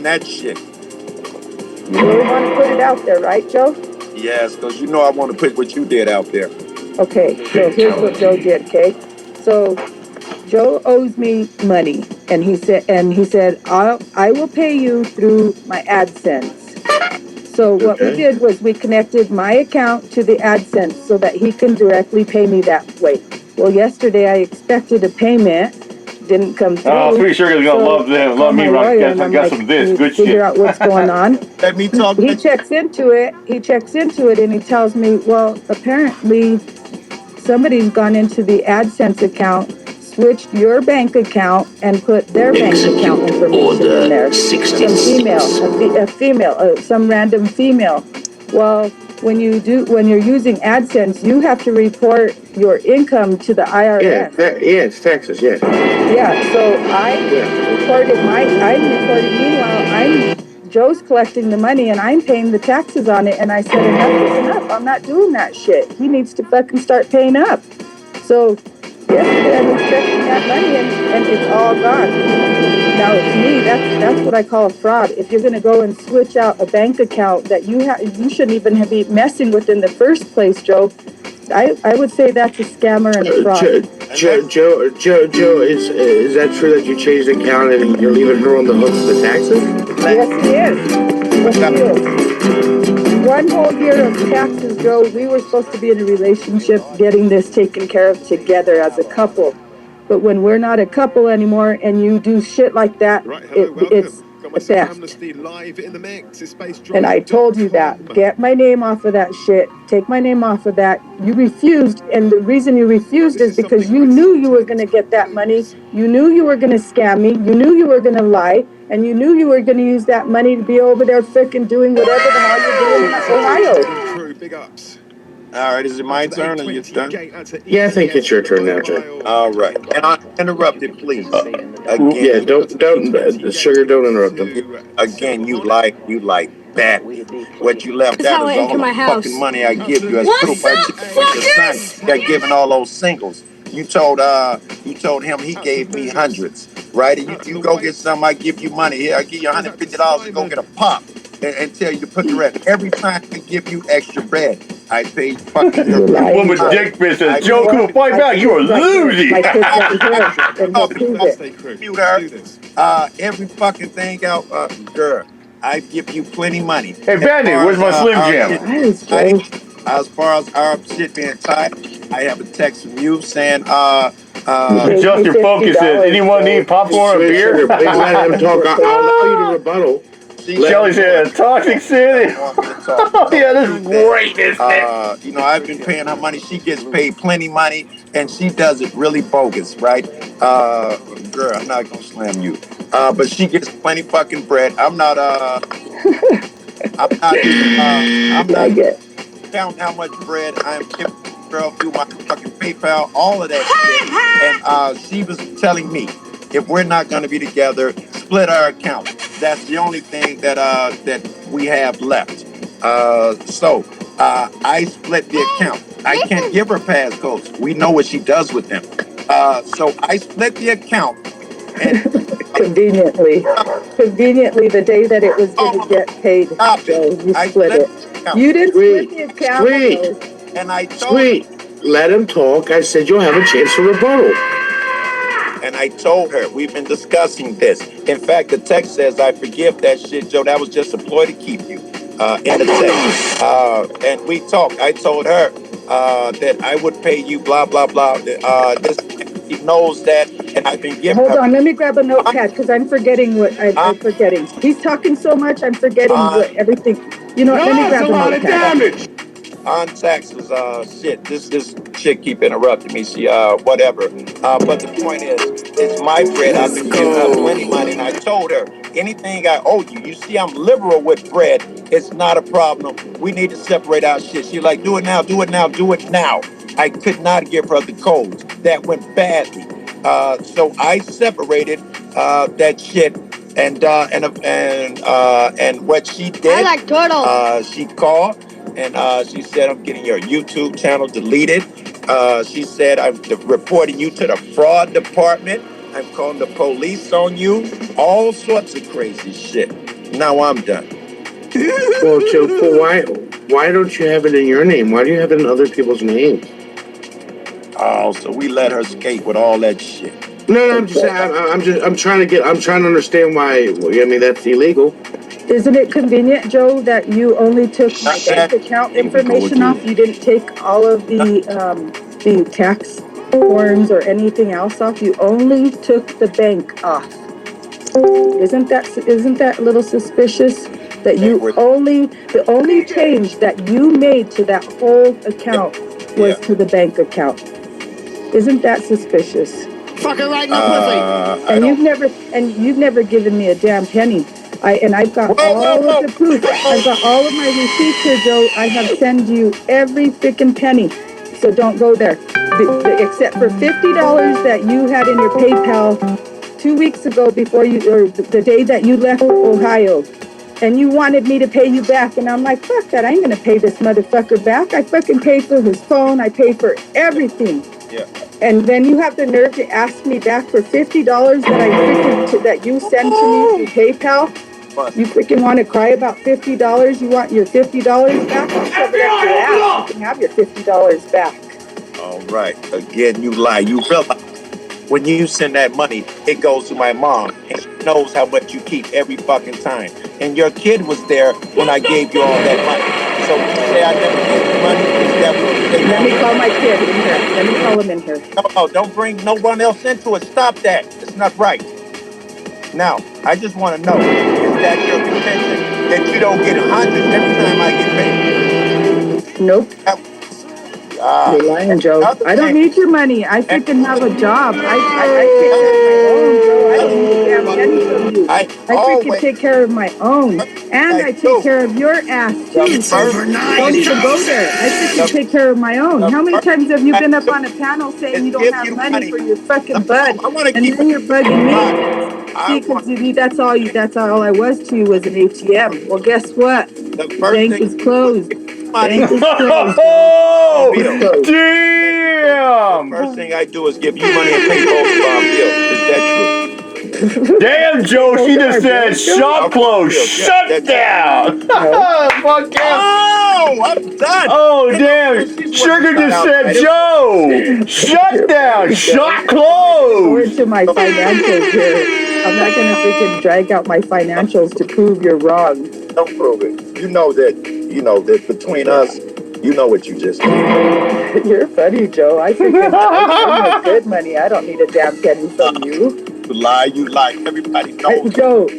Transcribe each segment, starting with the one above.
that shit. You really want to put it out there, right, Joe? Yes, because you know I want to put what you did out there. Okay, so here's what Joe did, okay? So Joe owes me money, and he said I will pay you through my AdSense. So what we did was we connected my account to the AdSense so that he can directly pay me that way. Well, yesterday I expected a payment, didn't come through. Oh, pretty sure he's gonna love me running. Got some of this good shit. Figure out what's going on. Let me talk. He checks into it. And he tells me, well, apparently somebody's gone into the AdSense account, switched your bank account, and put their bank account information in there. Some random female. Well, when you're using AdSense, you have to report your income to the IRS. Yeah, it's Texas, yeah. Yeah, so meanwhile, Joe's collecting the money and I'm paying the taxes on it, and I said, enough is enough. I'm not doing that shit. He needs to fucking start paying up. So yesterday I'm expecting that money and it's all gone. Now to me, that's what I call a fraud. If you're gonna go and switch out a bank account that you shouldn't even be messing with in the first place, Joe, I would say that's a scammer and a fraud. Joe, is that true that you changed the account and you're leaving her on the hook for the taxes? Yes, he is. Yes, he is. 1 whole year of taxes, Joe. We were supposed to be in a relationship, getting this taken care of together as a couple. But when we're not a couple anymore and you do shit like that, it's a theft. And I told you that. Get my name off of that shit. Take my name off of that. You refused, and the reason you refused is because you knew you were going to get that money. You knew you were going to scam me. You knew you were going to lie. And you knew you were going to use that money to be over there frickin' doing whatever the hell you're doing in Ohio. Big ups. All right, is it my turn or your turn? Yeah, I think it's your turn now, Joe. All right, and I interrupted, please. Again, yeah, don't Sugar, don't interrupt him. Again, you like badly. What you left out is all the fucking money I give you as proof. I just got given all those singles. You told him he gave me hundreds, right? And you go get some, I give you money. Here, I give you $150 to go get a pop and tell you to put the rest. Every time I give you extra bread, I pay fucking your woman dick bitch says, Joe, come fight back. You are losing. Every fucking thing out, girl. I give you plenty money. Hey, Bandy, where's my Slim Jam? As far as our shit being tight, I have a text from you saying, adjust your focus. Says, anyone need popcorn or beer? Please let him talk. I'll allow you to rebuttal. Shelly said, Toxic City. Yeah, this is great, isn't it? You know, I've been paying her money. She gets paid plenty money, and she does it really bogus, right? Girl, I'm not gonna slam you. But she gets plenty fucking bread. I'm not counting how much bread I'm giving the girl through my fucking PayPal, all of that shit. And she was telling me, if we're not gonna be together, split our account. That's the only thing that we have left. So I split the account. I can't give her passcodes. We know what she does with them. So I split the account. And conveniently, the day that it was going to get paid, you split it. You didn't split the account. Sweet. And I told let him talk. I said you'll have a chance to rebuttal. And I told her, we've been discussing this. In fact, the text says, I forgive that shit, Joe. That was just a ploy to keep you in the text. And we talked. I told her that I would pay you, blah, blah, blah. He knows that, and I've been giving Hold on, let me grab a notepad, because I'm forgetting what I'm forgetting. He's talking so much, I'm forgetting everything. You know what, let me grab a notepad. On taxes, shit, this chick keep interrupting me. She, whatever. But the point is, it's my bread. I've been giving her plenty money, and I told her, anything I owe you. You see, I'm liberal with bread. It's not a problem. We need to separate our shit. She like, do it now, do it now, do it now. I could not give her the codes. That went badly. So I separated that shit, and what she did. I like turtles. She called. And she said, I'm getting your YouTube channel deleted. She said, I'm reporting you to the fraud department. I'm calling the police on you. All sorts of crazy shit. Now I'm done. Well, Joe, why don't you have it in your name? Why do you have it in other people's names? Oh, so we let her skate with all that shit. No, I'm trying to understand why. I mean, that's illegal. Isn't it convenient, Joe, that you only took my Not bank that account illegal information off? again. You didn't take all of the tax forms or anything else off. You only took the bank off. Isn't that a little suspicious? That They you were, the only change that you made to that whole account was yeah. to the bank account. Isn't that suspicious? Fucking right, no pussy. I don't. You've never given me a damn penny. I've got Whoa, whoa, all of whoa! the proof. I've got all of my receipts here, Joe. I have sent you every freaking penny. So don't go there. Except for $50 that you had in your PayPal 2 weeks ago before or the day that you left Ohio. And you wanted me to pay you back. And I'm like, fuck that. I ain't going to pay this motherfucker back. I fucking paid for his phone. I paid for everything. Yeah. And then you have the nerve to ask me back for $50 that you send to me through PayPal. You freaking want to cry about $50? You want your $50 back? I'll shove it up your ass. You can have your $50 back. All right. Again, you lie. You realize when you send that money, it goes to my mom, and she knows how much you keep every fucking time. And your kid was there when I gave you all that money. So when you say I never gave you money, is that what you say? Let me call my kid in here. Let me call him in here. No, don't bring no one else into it. Stop that. It's not right. Now, I just want to know, is that your contention that you don't get hundreds every time I get paid? Nope. You're lying, Joe. I don't need your money. I freaking have a job. I take care of my own, Joe. I freaking take care of my own. And I take care of your ass, too. It's overnight. Don't even go there. I freaking take care of my own. How many times have you been up on a panel saying you don't have money for your fucking bud? And then you're bugging me. See, because that's all I was to you was an ATM. Well, guess what? The bank is closed. Bank is closed. Oh, damn! The first thing I do is give you money and pay both of our bills. Is that true? Damn, Joe, she just said shop closed. Shut down. Fuck yeah. Oh, I'm done. Oh, damn. Sugar just said, Joe, shut down. Shop closed. Go into my financials here. I'm not going to freaking drag out my financials to prove you're wrong. Don't prove it. You know that between us, you know what you just did. You're funny, Joe. I freaking I'm good money. I don't need a damn penny from you. You lie. Everybody knows. Joe,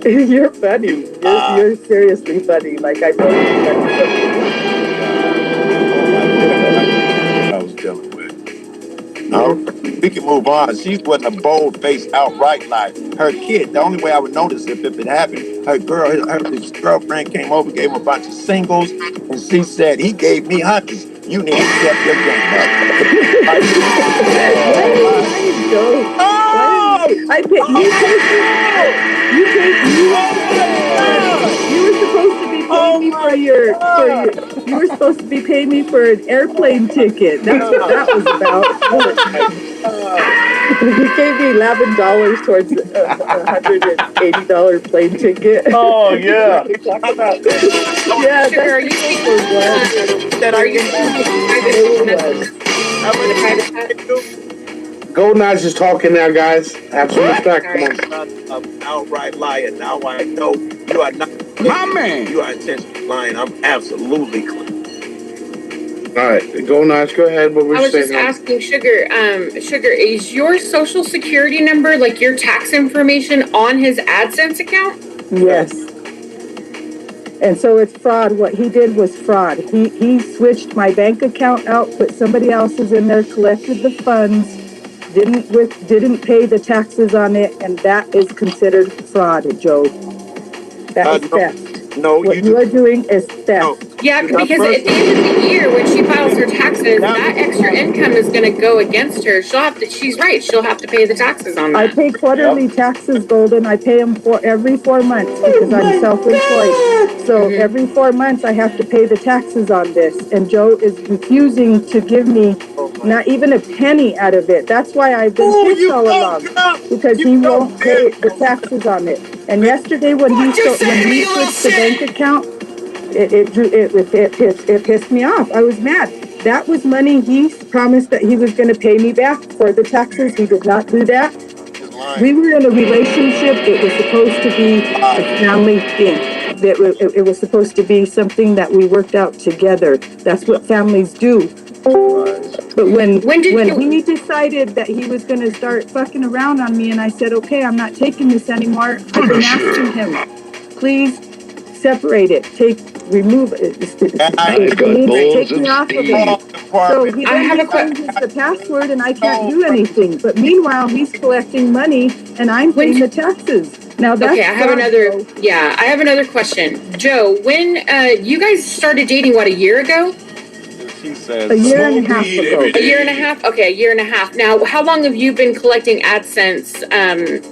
you're funny. You're seriously funny. Like, I know you're funny from you. I was dealing with. No, we can move on. She wasn't a bold-faced, outright lie. Her kid, the only way I would notice if it happened, his girlfriend came over, gave him a bunch of singles, and she said, he gave me hundreds. You need to step your game up. I paid you. You were supposed to be paying me for your. You were supposed to be paying me for an airplane ticket. That's what that was about. You gave me $11 towards a $180 plane ticket. Oh yeah. Yeah, Sugar, are you Golden Eyes is talking now, guys. Have some respect. Come on. An outright liar. Now I know you are not. My man. You are intentionally lying. I'm absolutely clear. All right, Golden Eyes, go ahead. What were I you was saying? just asking Sugar, Sugar, is your social security number, like your tax information, on his AdSense account? Yes. And so it's fraud. What he did was fraud. He switched my bank account out, put somebody else's in there, collected the funds, didn't pay the taxes on it, and that is considered fraud, Joe. That is theft. No, what you are doing is theft. No. Yeah, because at the end of the year, when she files her taxes, that extra income is going to go against her. She's right. She'll have to pay the taxes on that. I pay quarterly taxes, Golden. I pay them for every 4 months because I'm self-employed. So every 4 months I have to pay the taxes on this. And Joe is refusing to give me not even a penny out of it. That's why I've been pissed all along, because he won't pay the taxes on it. And yesterday when he switched the bank account, it pissed me off. I was mad. That was money he promised that he was going to pay me back for the taxes. He did not do that. We were in a relationship. It was supposed to be a family thing. It was supposed to be something that we worked out together. That's what families do. But when he decided that he was going to start fucking around on me, and I said, okay, I'm not taking this anymore, I've been asking him, please separate it, remove it, take me off of it. So he then changes the password, and I can't do anything. But meanwhile, he's collecting money, and I'm paying the taxes. Now that's okay. I have another question, Joe. When you guys started dating, what, a year ago? She says a year and a half ago. A year and a half? Okay, a year and a half. Now, how long have you been collecting AdSense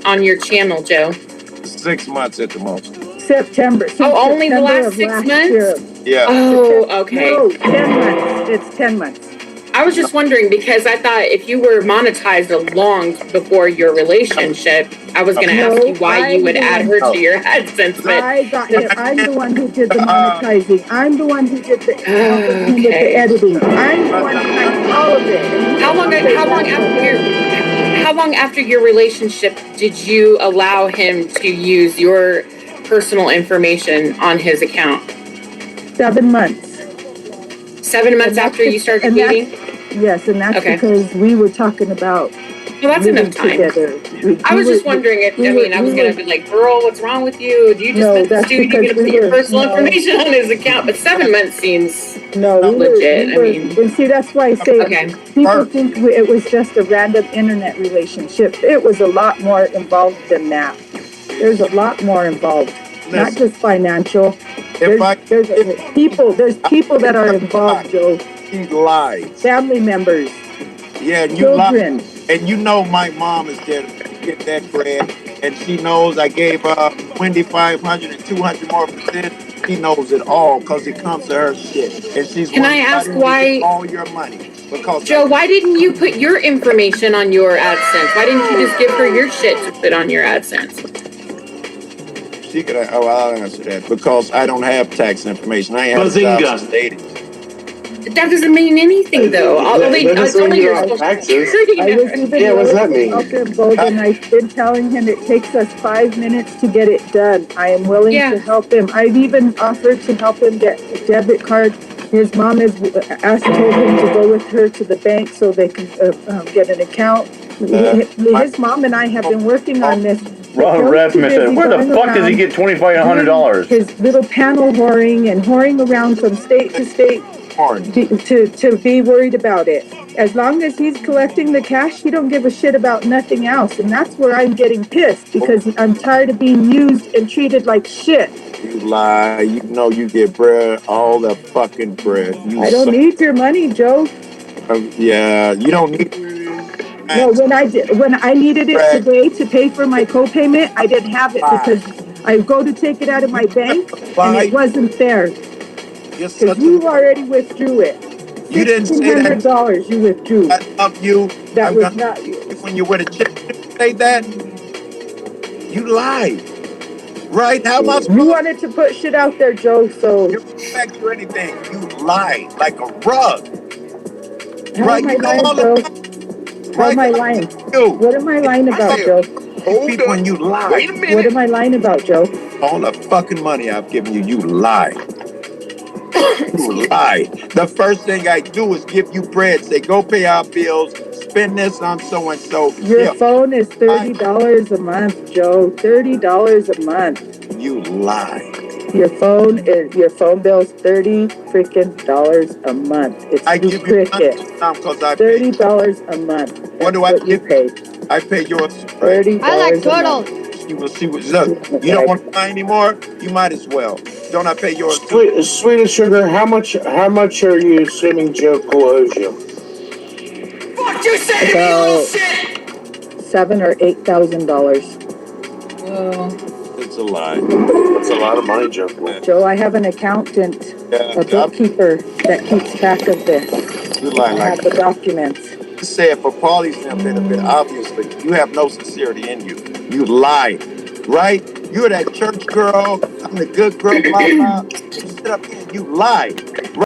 on your channel, Joe? 6 months at the most. September. Only the last 6 months? Year. Yeah. Oh, okay. No, 10 months. It's 10 months. I was just wondering, because I thought if you were monetized long before your relationship, I was going to ask you why you would add her to your AdSense. But I'm the one who did the monetizing. I'm the one who did the editing. I'm the one who did all of it. How long after your relationship did you allow him to use your personal information on his account? 7 months. 7 months after you started dating? Yes, and that's because we were talking about. Well, that's enough time. I was just wondering if, I was going to be like, girl, what's wrong with you? Do you just met this dude? You're going to put your personal information on his account? But 7 months seems legit. And see, that's why I say people think it was just a random internet relationship. It was a lot more involved than that. There's a lot more involved, not just financial. There's people that are involved, Joe. He lies. Family members. Yeah, and children. And you know my mom is there to get that bread, and she knows I gave Wendy 500 and 200 more percent. She knows it all because it comes to her shit. And she's Can I ask why all your money? Because Joe, why didn't you put your information on your AdSense? Why didn't you just give her your shit to put on your AdSense? She could. I'll answer that because I don't have tax information. I ain't had a job since dating. That doesn't mean anything, though. Only your social taxes. Yeah, what does that mean? And I've been telling him it takes us 5 minutes to get it done. I am willing to help him. I've even offered to help him get a debit card. His mom has told him to go with her to the bank so they can get an account. His mom and I have been working on this. Ron Rathman said, where the fuck does he get $2,500? His little panel whoring around from state to state to be worried about it. As long as he's collecting the cash, he don't give a shit about nothing else. And that's where I'm getting pissed because I'm tired of being used and treated like shit. You lie. You know you get bread, all the fucking bread. I don't need your money, Joe. Yeah, you don't need. No, when I needed it today to pay for my co-payment, I didn't have it because I go to take it out of my bank and it wasn't there. Because you already withdrew it. You didn't say that. $1,600 you withdrew. I love you. That was not you. When you were a chick, say that. You lied. Right? How am I supposed? You wanted to put shit out there, Joe, so. You respect or anything. You lied like a rug. How am I lying, Joe? How am I lying? What am I lying about, Joe? Hold on. When you lie. Wait a minute. What am I lying about, Joe? All the fucking money I've given you, you lie. You lie. The first thing I do is give you bread. Say, go pay our bills. Spend this on so and so. Your phone is $30 a month, Joe. $30 a month. You lie. Your phone bill's $30 freaking a month. It's cricket. $30 a month. That's what do I you pay? I pay yours. $30. I like turtles. You will see what. Look, you don't want to buy anymore. You might as well. Don't I pay yours? Sweet and Sugar, how much are you assuming Joe owes you? Fuck you, say to me, little shit! $7,000 or $8,000. Whoa. It's a lie. That's a lot of money, Joe. Joe, I have an accountant, a bookkeeper that keeps track of this. You lie I like have the documents. I said for Pauly's benefit, obviously, you have no sincerity in you. You lie, right? You're that church girl. I'm the good girl, blah, blah. You sit up here and you lie.